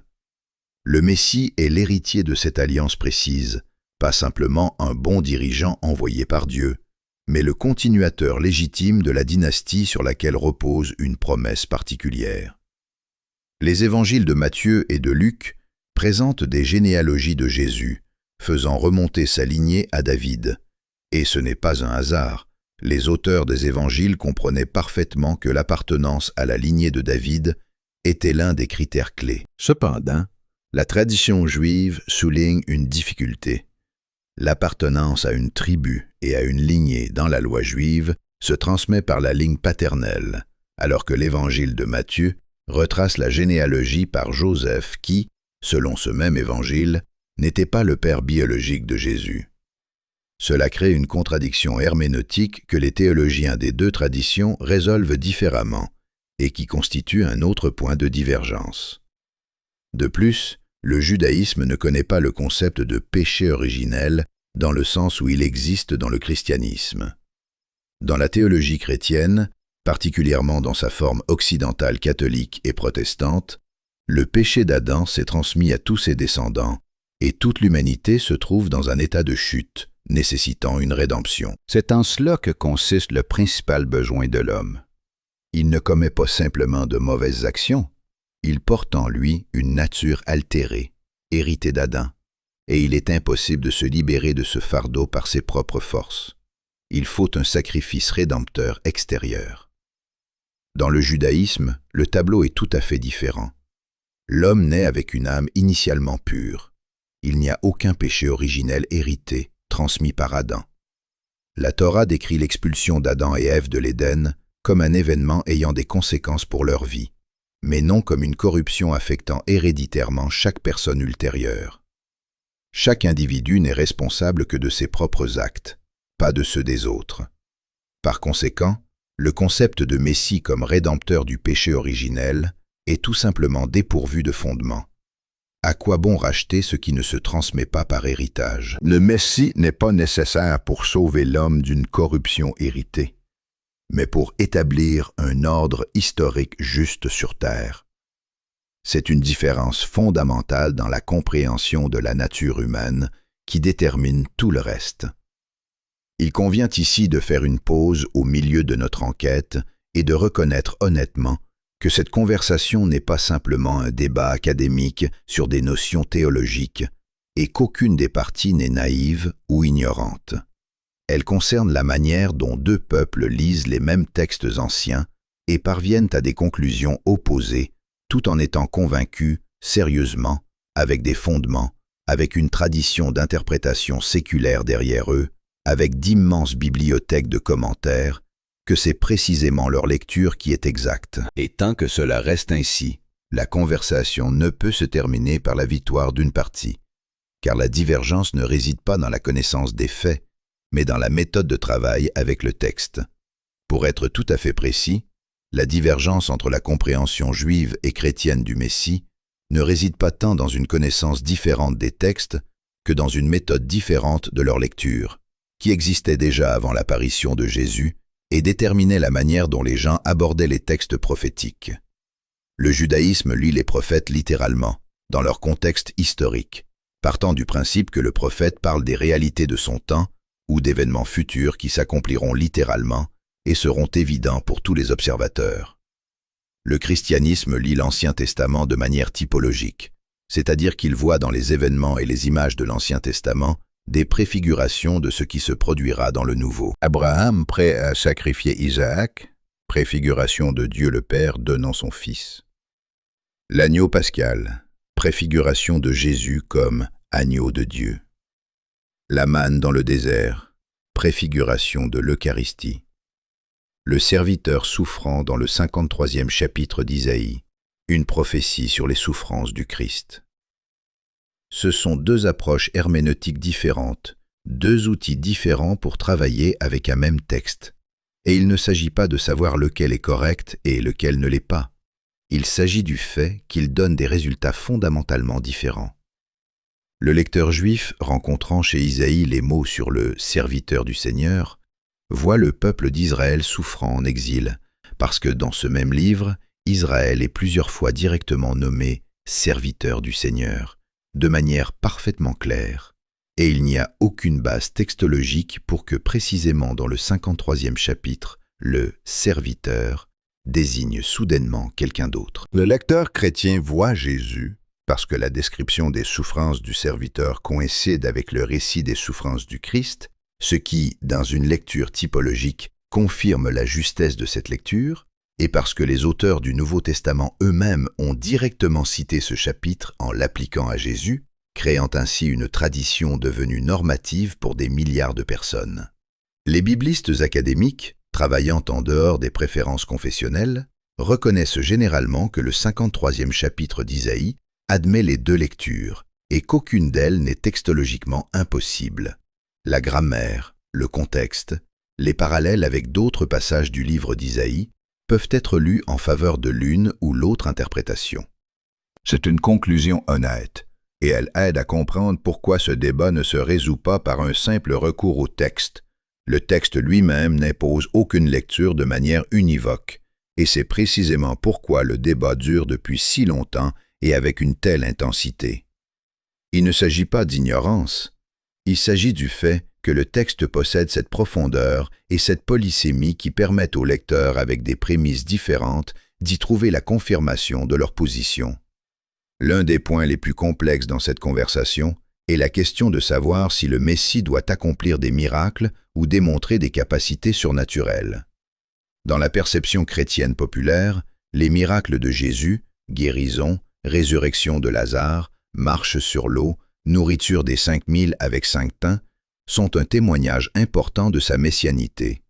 S2: Le Messie est l'héritier de cette alliance précise, pas simplement un bon dirigeant envoyé par Dieu, mais le continuateur légitime de la dynastie sur laquelle repose une promesse particulière. Les évangiles de Matthieu et de Luc présentent des généalogies de Jésus, faisant remonter sa lignée à David. Et ce n'est pas un hasard. Les auteurs des évangiles comprenaient parfaitement que l'appartenance à la lignée de David était l'un des critères clés. Cependant, la tradition juive souligne une difficulté. L'appartenance à une tribu et à une lignée dans la loi juive se transmet par la ligne paternelle, alors que l'évangile de Matthieu retrace la généalogie par Joseph qui, selon ce même évangile, n'était pas le père biologique de Jésus. Cela crée une contradiction herméneutique que les théologiens des deux traditions résolvent différemment et qui constitue un autre point de divergence. De plus, le judaïsme ne connaît pas le concept de péché originel dans le sens où il existe dans le christianisme. Dans la théologie chrétienne, particulièrement dans sa forme occidentale catholique et protestante, le péché d'Adam s'est transmis à tous ses descendants et toute l'humanité se trouve dans un état de chute, nécessitant une rédemption.
S1: C'est en cela que consiste le principal besoin de l'homme. Il ne commet pas simplement de mauvaises actions, il porte en lui une nature altérée, héritée d'Adam, et il est impossible de se libérer de ce fardeau par ses propres forces. Il faut un sacrifice rédempteur extérieur. Dans le judaïsme, le tableau est tout à fait différent. L'homme naît avec une âme initialement pure. Il n'y a aucun péché originel hérité, transmis par Adam. La Torah décrit l'expulsion d'Adam et Ève de l'Éden comme un événement ayant des conséquences pour leur vie, mais non comme une corruption affectant héréditairement chaque personne ultérieure. Chaque individu n'est responsable que de ses propres actes, pas de ceux des autres. Par conséquent, le concept de Messie comme rédempteur du péché originel est tout simplement dépourvu de fondement. À quoi bon racheter ce qui ne se transmet pas par héritage?
S2: Le Messie n'est pas nécessaire pour sauver l'homme d'une corruption héritée, mais pour établir un ordre historique juste sur terre. C'est une différence fondamentale dans la compréhension de la nature humaine qui détermine tout le reste. Il convient ici de faire une pause au milieu de notre enquête et de reconnaître honnêtement que cette conversation n'est pas simplement un débat académique sur des notions théologiques et qu'aucune des parties n'est naïve ou ignorante. Elle concerne la manière dont deux peuples lisent les mêmes textes anciens et parviennent à des conclusions opposées tout en étant convaincus, sérieusement, avec des fondements, avec une tradition d'interprétation séculaire derrière eux, avec d'immenses bibliothèques de commentaires, que c'est précisément leur lecture qui est exacte. Et tant que cela reste ainsi, la conversation ne peut se terminer par la victoire d'une partie, car la divergence ne réside pas dans la connaissance des faits, mais dans la méthode de travail avec le texte. Pour être tout à fait précis, la divergence entre la compréhension juive et chrétienne du Messie ne réside pas tant dans une connaissance différente des textes que dans une méthode différente de leur lecture, qui existait déjà avant l'apparition de Jésus et déterminait la manière dont les gens abordaient les textes prophétiques. Le judaïsme lit les prophètes littéralement, dans leur contexte historique, partant du principe que le prophète parle des réalités de son temps ou d'événements futurs qui s'accompliront littéralement et seront évidents pour tous les observateurs. Le christianisme lit l'Ancien Testament de manière typologique, c'est-à-dire qu'il voit dans les événements et les images de l'Ancien Testament des préfigurations de ce qui se produira dans le Nouveau.
S1: Abraham prêt à sacrifier Isaac, préfiguration de Dieu le Père donnant son Fils. L'agneau pascal, préfiguration de Jésus comme agneau de Dieu. La manne dans le désert, préfiguration de l'Eucharistie. Le serviteur souffrant dans le 53e chapitre d'Isaïe, une prophétie sur les souffrances du Christ. Ce sont deux approches herméneutiques différentes, deux outils différents pour travailler avec un même texte. Et il ne s'agit pas de savoir lequel est correct et lequel ne l'est pas. Il s'agit du fait qu'ils donnent des résultats fondamentalement différents. Le lecteur juif, rencontrant chez Isaïe les mots sur le « serviteur du Seigneur », voit le peuple d'Israël souffrant en exil, parce que dans ce même livre, Israël est plusieurs fois directement nommé « serviteur du Seigneur », de manière parfaitement claire, et il n'y a aucune base textologique pour que précisément dans le 53e chapitre, le « serviteur » désigne soudainement quelqu'un d'autre.
S2: Le lecteur chrétien voit Jésus, parce que la description des souffrances du serviteur coïncide avec le récit des souffrances du Christ, ce qui, dans une lecture typologique, confirme la justesse de cette lecture, et parce que les auteurs du Nouveau Testament eux-mêmes ont directement cité ce chapitre en l'appliquant à Jésus, créant ainsi une tradition devenue normative pour des milliards de personnes. Les biblistes académiques, travaillant en dehors des préférences confessionnelles, reconnaissent généralement que le 53e chapitre d'Isaïe admet les deux lectures, et qu'aucune d'elles n'est textologiquement impossible. La grammaire, le contexte, les parallèles avec d'autres passages du livre d'Isaïe peuvent être lus en faveur de l'une ou l'autre interprétation.
S1: C'est une conclusion honnête, et elle aide à comprendre pourquoi ce débat ne se résout pas par un simple recours au texte. Le texte lui-même n'impose aucune lecture de manière univoque, et c'est précisément pourquoi le débat dure depuis si longtemps et avec une telle intensité. Il ne s'agit pas d'ignorance, il s'agit du fait que le texte possède cette profondeur et cette polysémie qui permettent aux lecteurs, avec des prémices différentes, d'y trouver la confirmation de leur position. L'un des points les plus complexes dans cette conversation est la question de savoir si le Messie doit accomplir des miracles ou démontrer des capacités surnaturelles. Dans la perception chrétienne populaire, les miracles de Jésus, guérison, résurrection de Lazare, marche sur l'eau, nourriture des 5000 avec 5 pains, sont un témoignage important de sa messianité.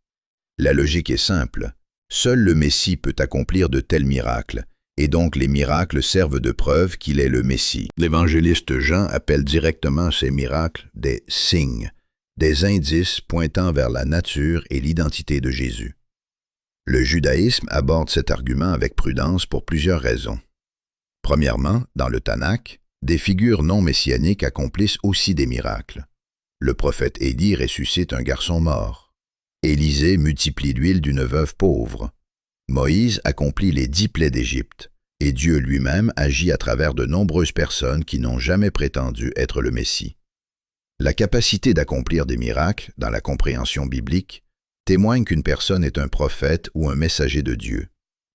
S1: La logique est simple, seul le Messie peut accomplir de tels miracles, et donc les miracles servent de preuve qu'il est le Messie. L'évangéliste Jean appelle directement ces miracles des signes, des indices pointant vers la nature et l'identité de Jésus. Le judaïsme aborde cet argument avec prudence pour plusieurs raisons. Premièrement, dans le Tanakh, des figures non messianiques accomplissent aussi des miracles. Le prophète Élie ressuscite un garçon mort. Élisée multiplie l'huile d'une veuve pauvre. Moïse accomplit les 10 plaies d'Égypte, et Dieu lui-même agit à travers de nombreuses personnes qui n'ont jamais prétendu être le Messie. La capacité d'accomplir des miracles, dans la compréhension biblique, témoigne qu'une personne est un prophète ou un messager de Dieu,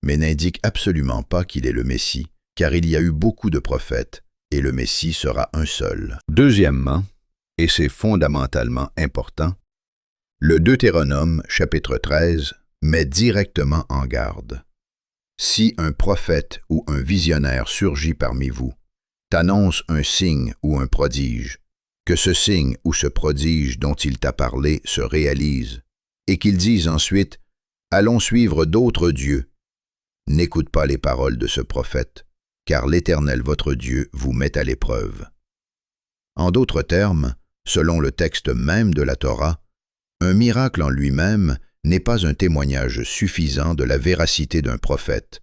S1: mais n'indique absolument pas qu'il est le Messie, car il y a eu beaucoup de prophètes, et le Messie sera un seul. Deuxièmement, et c'est fondamentalement important, le Deutéronome, chapitre 13, met directement en garde. Si un prophète ou un visionnaire surgit parmi vous, t'annonce un signe ou un prodige, que ce signe ou ce prodige dont il t'a parlé se réalise, et qu'il dise ensuite « Allons suivre d'autres dieux », n'écoute pas les paroles de ce prophète, car l'Éternel votre Dieu vous met à l'épreuve. En d'autres termes, selon le texte même de la Torah, un miracle en lui-même n'est pas un témoignage suffisant de la véracité d'un prophète.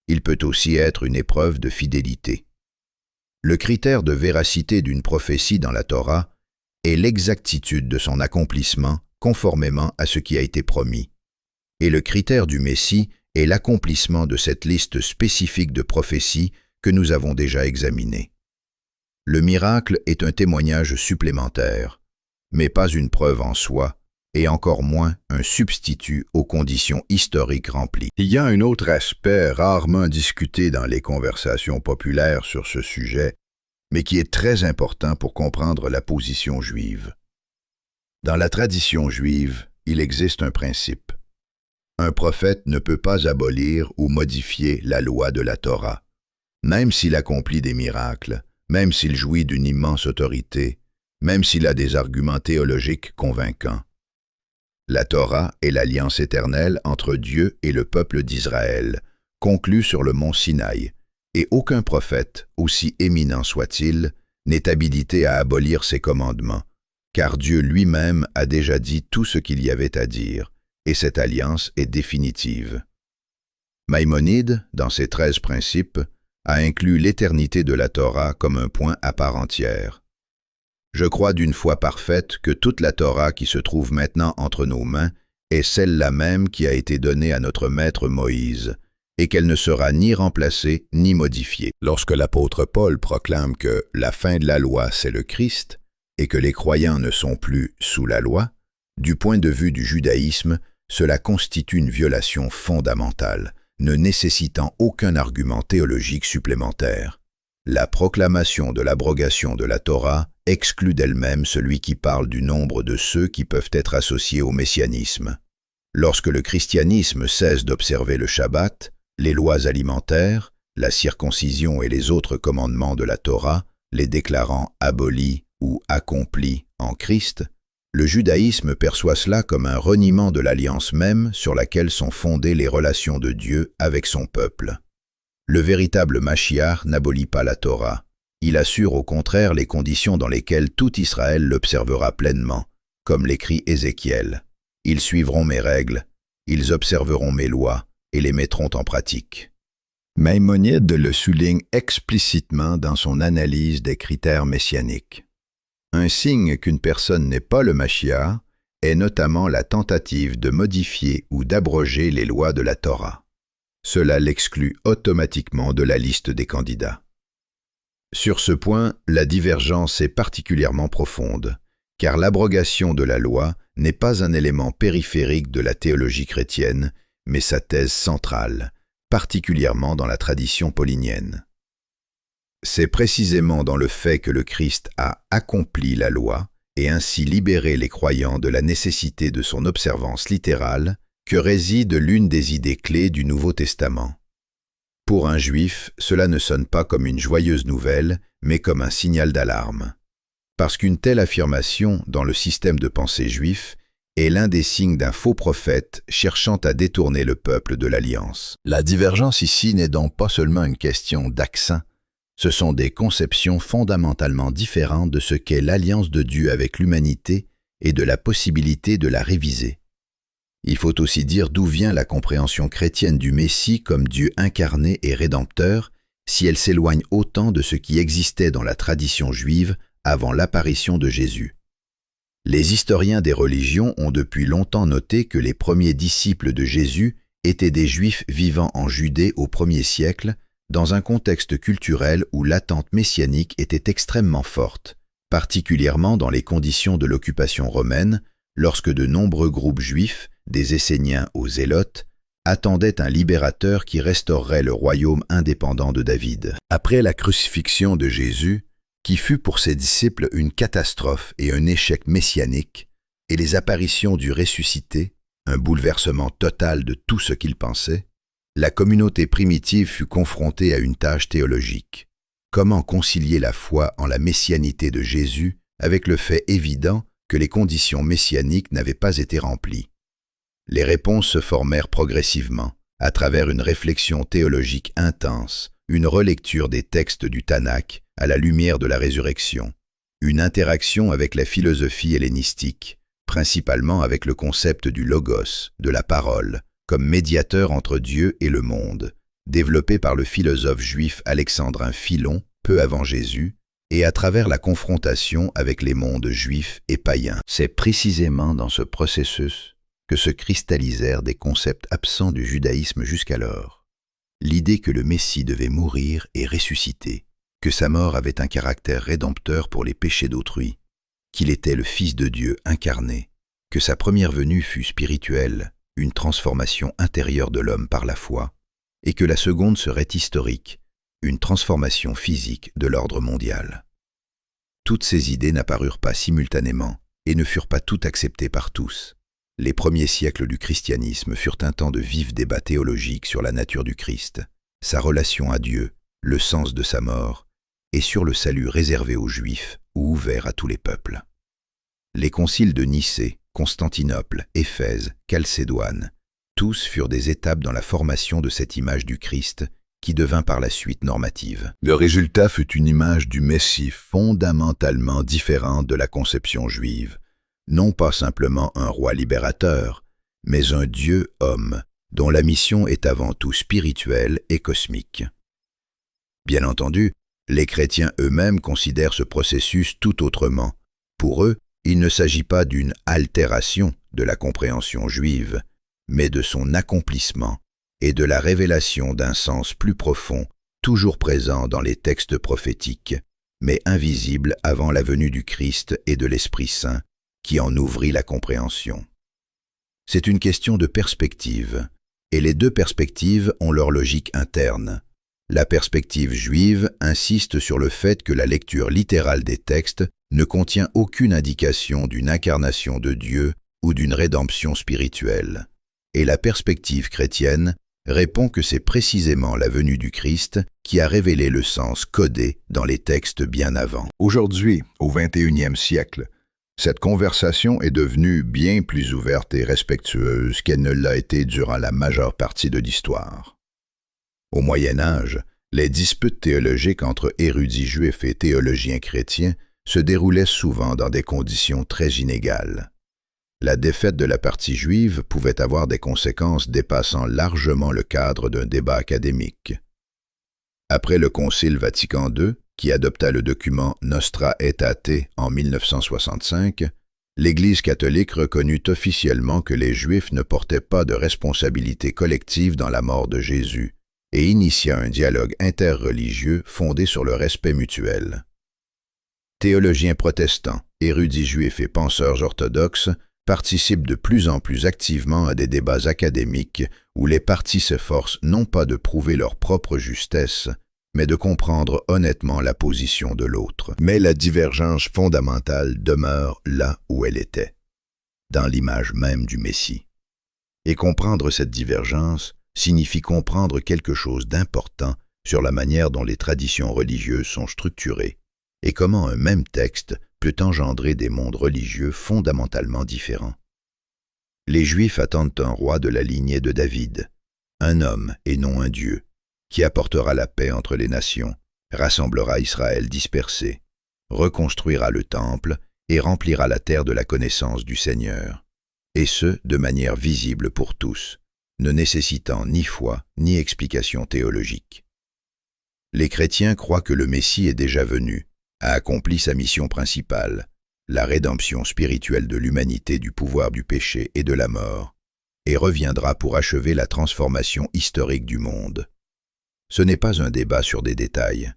S1: Il peut aussi être une épreuve de fidélité. Le critère de véracité d'une prophétie dans la Torah est l'exactitude de son accomplissement conformément à ce qui a été promis. Et le critère du Messie est l'accomplissement de cette liste spécifique de prophéties que nous avons déjà examinées. Le miracle est un témoignage supplémentaire, mais pas une preuve en soi, et encore moins un substitut aux conditions historiques remplies. Il y a un autre aspect rarement discuté dans les conversations populaires sur ce sujet, mais qui est très important pour comprendre la position juive. Dans la tradition juive, il existe un principe. Un prophète ne peut pas abolir ou modifier la loi de la Torah, même s'il accomplit des miracles, même s'il jouit d'une immense autorité, même s'il a des arguments théologiques convaincants. La Torah est l'alliance éternelle entre Dieu et le peuple d'Israël, conclue sur le mont Sinaï, et aucun prophète, aussi éminent soit-il, n'est habilité à abolir ses commandements, car Dieu lui-même a déjà dit tout ce qu'il y avait à dire, et cette alliance est définitive. Maïmonide, dans ses 13 principes, a inclus l'éternité de la Torah comme un point à part entière. Je crois d'une foi parfaite que toute la Torah qui se trouve maintenant entre nos mains est celle-là même qui a été donnée à notre maître Moïse, et qu'elle ne sera ni remplacée ni modifiée. Lorsque l'apôtre Paul proclame que la fin de la loi, c'est le Christ, et que les croyants ne sont plus sous la loi, du point de vue du judaïsme, cela constitue une violation fondamentale, ne nécessitant aucun argument théologique supplémentaire. La proclamation de l'abrogation de la Torah exclut d'elle-même celui qui parle du nombre de ceux qui peuvent être associés au messianisme. Lorsque le christianisme cesse d'observer le Shabbat, les lois alimentaires, la circoncision et les autres commandements de la Torah, les déclarant abolis ou accomplis en Christ, le judaïsme perçoit cela comme un reniement de l'alliance même sur laquelle sont fondées les relations de Dieu avec son peuple. Le véritable Mashiach n'abolit pas la Torah,
S2: Il assure au contraire les conditions dans lesquelles tout Israël l'observera pleinement, comme l'écrit Ézéchiel. Ils suivront mes règles, ils observeront mes lois et les mettront en pratique.
S1: Maïmonide le souligne explicitement dans son analyse des critères messianiques. Un signe qu'une personne n'est pas le Mashiach est notamment la tentative de modifier ou d'abroger les lois de la Torah. Cela l'exclut automatiquement de la liste des candidats. Sur ce point, la divergence est particulièrement profonde, car l'abrogation de la loi n'est pas un élément périphérique de la théologie chrétienne, mais sa thèse centrale, particulièrement dans la tradition paulinienne. C'est précisément dans le fait que le Christ a accompli la loi et ainsi libéré les croyants de la nécessité de son observance littérale que réside l'une des idées clés du Nouveau Testament. Pour un juif, cela ne sonne pas comme une joyeuse nouvelle, mais comme un signal d'alarme. Parce qu'une telle affirmation, dans le système de pensée juif, est l'un des signes d'un faux prophète cherchant à détourner le peuple de l'Alliance. La divergence ici n'est donc pas seulement une question d'accent, ce sont des conceptions fondamentalement différentes de ce qu'est l'alliance de Dieu avec l'humanité et de la possibilité de la réviser. Il faut aussi dire d'où vient la compréhension chrétienne du Messie comme Dieu incarné et rédempteur, si elle s'éloigne autant de ce qui existait dans la tradition juive avant l'apparition de Jésus. Les historiens des religions ont depuis longtemps noté que les premiers disciples de Jésus étaient des Juifs vivant en Judée au 1er siècle, dans un contexte culturel où l'attente messianique était extrêmement forte, particulièrement dans les conditions de l'occupation romaine, lorsque de nombreux groupes juifs, des Esséniens aux Zélotes, attendaient un libérateur qui restaurerait le royaume indépendant de David. Après la crucifixion de Jésus, qui fut pour ses disciples une catastrophe et un échec messianique, et les apparitions du ressuscité, un bouleversement total de tout ce qu'ils pensaient, la communauté primitive fut confrontée à une tâche théologique. Comment concilier la foi en la messianité de Jésus avec le fait évident que les conditions messianiques n'avaient pas été remplies? Les réponses se formèrent progressivement, à travers une réflexion théologique intense, une relecture des textes du Tanakh à la lumière de la résurrection, une interaction avec la philosophie hellénistique, principalement avec le concept du logos, de la parole, comme médiateur entre Dieu et le monde, développé par le philosophe juif alexandrin Philon, peu avant Jésus, et à travers la confrontation avec les mondes juifs et païens. C'est précisément dans ce processus que se cristallisèrent des concepts absents du judaïsme jusqu'alors. L'idée que le Messie devait mourir et ressusciter, que sa mort avait un caractère rédempteur pour les péchés d'autrui, qu'il était le Fils de Dieu incarné, que sa première venue fut spirituelle, une transformation intérieure de l'homme par la foi, et que la seconde serait historique, une transformation physique de l'ordre mondial. Toutes ces idées n'apparurent pas simultanément et ne furent pas toutes acceptées par tous. Les premiers siècles du christianisme furent un temps de vifs débats théologiques sur la nature du Christ, sa relation à Dieu, le sens de sa mort, et sur le salut réservé aux Juifs ou ouvert à tous les peuples. Les conciles de Nicée, Constantinople, Éphèse, Chalcédoine, tous furent des étapes dans la formation de cette image du Christ qui devint par la suite normative. Le résultat fut une image du Messie fondamentalement différente de la conception juive, non pas simplement un roi libérateur, mais un Dieu-homme dont la mission est avant tout spirituelle et cosmique. Bien entendu, les chrétiens eux-mêmes considèrent ce processus tout autrement. Pour eux, il ne s'agit pas d'une altération de la compréhension juive, mais de son accomplissement et de la révélation d'un sens plus profond, toujours présent dans les textes prophétiques, mais invisible avant la venue du Christ et de l'Esprit Saint, qui en ouvrit la compréhension. C'est une question de perspective, et les deux perspectives ont leur logique interne. La perspective juive insiste sur le fait que la lecture littérale des textes ne contient aucune indication d'une incarnation de Dieu ou d'une rédemption spirituelle. Et la perspective chrétienne répond que c'est précisément la venue du Christ qui a révélé le sens codé dans les textes bien avant. Aujourd'hui, au XXIe siècle, cette conversation est devenue bien plus ouverte et respectueuse qu'elle ne l'a été durant la majeure partie de l'histoire. Au Moyen Âge,
S2: Les disputes théologiques entre érudits juifs et théologiens chrétiens se déroulaient souvent dans des conditions très inégales. La défaite de la partie juive pouvait avoir des conséquences dépassant largement le cadre d'un débat académique. Après le Concile Vatican II, qui adopta le document Nostra Aetate en 1965, l'Église catholique reconnut officiellement que les Juifs ne portaient pas de responsabilité collective dans la mort de Jésus et initia un dialogue interreligieux fondé sur le respect mutuel. Théologiens protestants, érudits juifs et penseurs orthodoxes participent de plus en plus activement à des débats académiques où les parties s'efforcent non pas de prouver leur propre justesse, mais de comprendre honnêtement la position de l'autre. Mais la divergence fondamentale demeure là où elle était, dans l'image même du Messie. Et comprendre cette divergence signifie comprendre quelque chose d'important sur la manière dont les traditions religieuses sont structurées et comment un même texte peut engendrer des mondes religieux fondamentalement différents. Les Juifs attendent un roi de la lignée de David, un homme et non un Dieu, qui apportera la paix entre les nations, rassemblera Israël dispersé, reconstruira le temple et remplira la terre de la connaissance du Seigneur, et ce, de manière visible pour tous, ne nécessitant ni foi ni explication théologique. Les chrétiens croient que le Messie est déjà venu, a accompli sa mission principale, la rédemption spirituelle de l'humanité du pouvoir du péché et de la mort, et reviendra pour achever la transformation historique du monde. Ce n'est pas un débat sur des détails.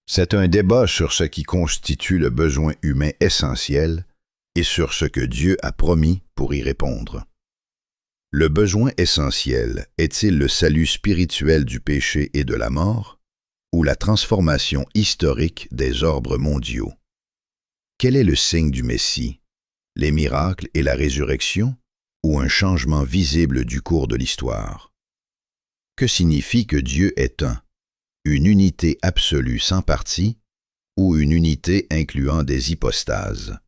S2: C'est un débat sur ce qui constitue le besoin humain essentiel et sur ce que Dieu a promis pour y répondre. Le besoin essentiel est-il le salut spirituel du péché et de la mort, ou la transformation historique des ordres mondiaux? Quel est le signe du Messie? Les miracles et la résurrection, ou un changement visible du cours de l'histoire? Que signifie que Dieu est un? Une unité absolue sans partie ou une unité incluant des hypostases?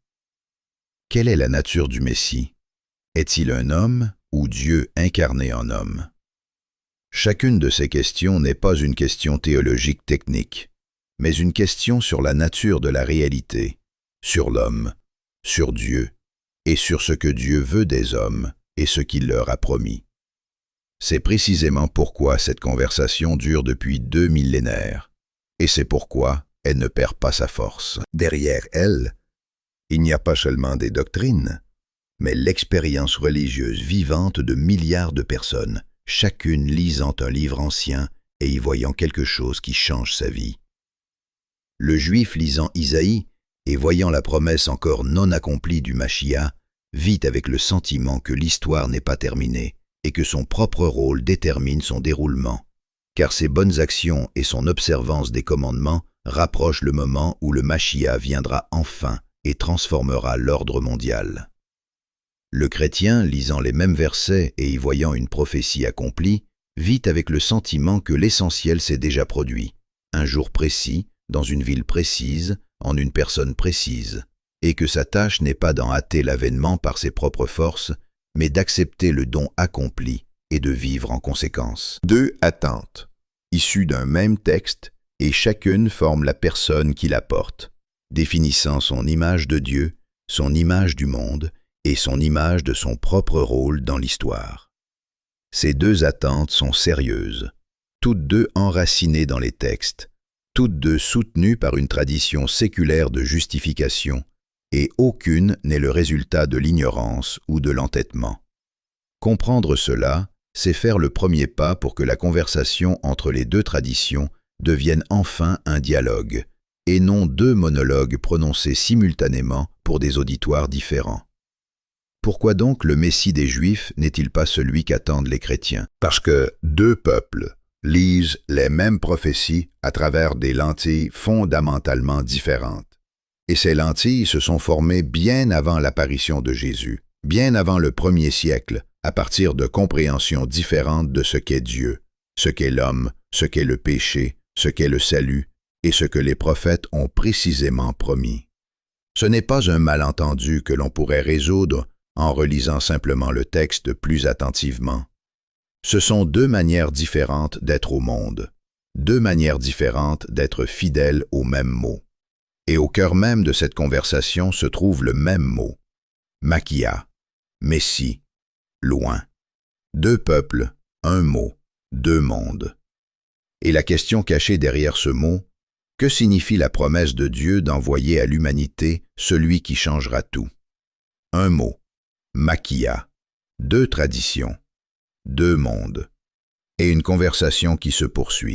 S2: Quelle est la nature du Messie? Est-il un homme ou Dieu incarné en homme? Chacune de ces questions n'est pas une question théologique technique, mais une question sur la nature de la réalité, sur l'homme, sur Dieu et sur ce que Dieu veut des hommes et ce qu'il leur a promis. C'est précisément pourquoi cette conversation dure depuis 2 millénaires, et c'est pourquoi elle ne perd pas sa force. Derrière elle, il n'y a pas seulement des doctrines, mais l'expérience religieuse vivante de milliards de personnes, chacune lisant un livre ancien et y voyant quelque chose qui change sa vie. Le Juif lisant Isaïe et voyant la promesse encore non accomplie du Machia, vit avec le sentiment que l'histoire n'est pas terminée et que son propre rôle détermine son déroulement, car ses bonnes actions et son observance des commandements rapprochent le moment où le Machia viendra enfin et transformera l'ordre mondial. Le chrétien, lisant les mêmes versets et y voyant une prophétie accomplie, vit avec le sentiment que l'essentiel s'est déjà produit, un jour précis, dans une ville précise, en une personne précise, et que sa tâche n'est pas d'en hâter l'avènement par ses propres forces, mais d'accepter le don accompli et de vivre en conséquence. 2 attentes, issues d'un même texte, et chacune forme la personne qui la porte, définissant son image de Dieu, son image du monde et son image de son propre rôle dans l'histoire. Ces 2 attentes sont sérieuses, toutes 2 enracinées dans les textes, toutes 2 soutenues par une tradition séculaire de justification, et aucune n'est le résultat de l'ignorance ou de l'entêtement. Comprendre cela, c'est faire le premier pas pour que la conversation entre les 2 traditions devienne enfin un dialogue, et non 2 monologues prononcés simultanément pour des auditoires différents. Pourquoi donc le Messie des Juifs n'est-il pas celui qu'attendent les chrétiens? Parce que 2 peuples lisent les mêmes prophéties à travers des lentilles fondamentalement différentes. Et ces lentilles se sont formées bien avant l'apparition de Jésus, bien avant le 1er siècle, à partir de compréhensions différentes de ce qu'est Dieu, ce qu'est l'homme, ce qu'est le péché, ce qu'est le salut, et ce que les prophètes ont précisément promis. Ce n'est pas un malentendu que l'on pourrait résoudre en relisant simplement le texte plus attentivement. Ce sont 2 manières différentes d'être au monde, Deux manières différentes d'être fidèles au même mot. Et au cœur même de cette conversation se trouve le même mot. Maquia, Messie, loin. Deux peuples, un mot, deux mondes. Et la question cachée derrière ce mot, que signifie la promesse de Dieu d'envoyer à l'humanité celui qui changera tout? Un mot, Maquia, deux traditions, deux mondes, et une conversation qui se poursuit.